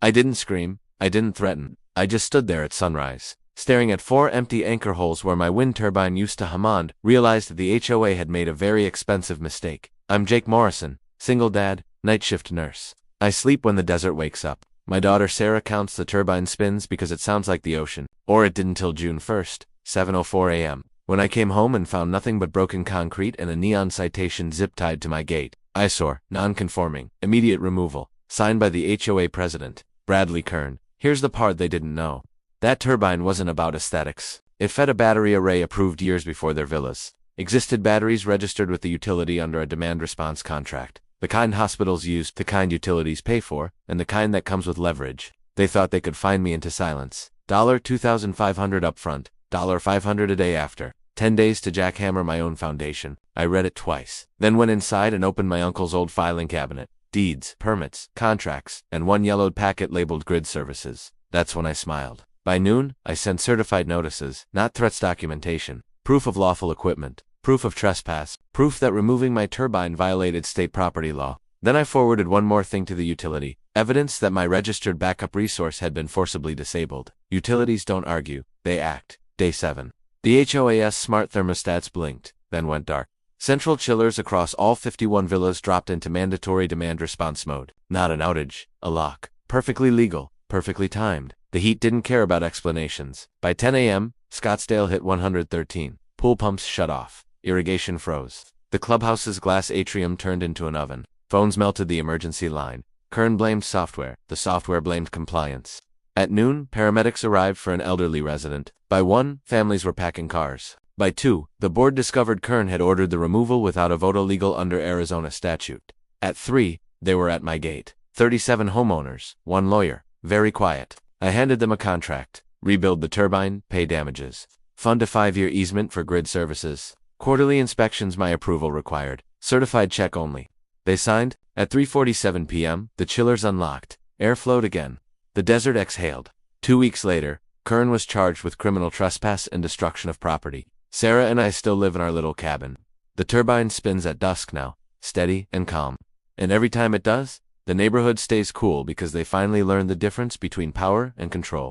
I didn't scream, I didn't threaten, I just stood there at sunrise, staring at 4 empty anchor holes where my wind turbine used to hum on, realized that the HOA had made a very expensive mistake. I'm Jake Morrison, single dad, night shift nurse. I sleep when the desert wakes up. My daughter Sarah counts the turbine spins because it sounds like the ocean. Or it didn't till June 1st, 7:04 a.m., when I came home and found nothing but broken concrete and a neon citation zip-tied to my gate. Eyesore, non-conforming, immediate removal. Signed by the HOA president, Bradley Kern. Here's the part they didn't know. That turbine wasn't about aesthetics. It fed a battery array approved years before their villas. Existed batteries registered with the utility under a demand response contract. The kind hospitals use, the kind utilities pay for, and the kind that comes with leverage. They thought they could find me into silence. $2,500 upfront, $500 a day after. 10 days to jackhammer my own foundation. I read it twice. Then went inside and opened my uncle's old filing cabinet. Deeds, permits, contracts, and one yellowed packet labeled grid services. That's when I smiled. By noon, I sent certified notices, not threats documentation, proof of lawful equipment, proof of trespass, proof that removing my turbine violated state property law. Then I forwarded one more thing to the utility, evidence that my registered backup resource had been forcibly disabled. Utilities don't argue, they act. Day 7. The HOA's smart thermostats blinked, then went dark. Central chillers across all 51 villas dropped into mandatory demand response mode. Not an outage, a lock. Perfectly legal, perfectly timed. The heat didn't care about explanations. By 10 a.m., Scottsdale hit 113. Pool pumps shut off. Irrigation froze. The clubhouse's glass atrium turned into an oven. Phones melted the emergency line. Kern blamed software. The software blamed compliance. At noon, paramedics arrived for an elderly resident. By 1, families were packing cars. By 2, the board discovered Kern had ordered the removal without a vote illegal under Arizona statute. At 3, they were at my gate. 37 homeowners, 1 lawyer. Very quiet. I handed them a contract. Rebuild the turbine, pay damages. Fund a 5-year easement for grid services. Quarterly inspections my approval required. Certified check only. They signed. At 3:47 p.m., the chillers unlocked. Air flowed again. The desert exhaled. 2 weeks later, Kern was charged with criminal trespass and destruction of property. Sarah and I still live in our little cabin. The turbine spins at dusk now, steady and calm. And every time it does, the neighborhood stays cool because they finally learned the difference between power and control.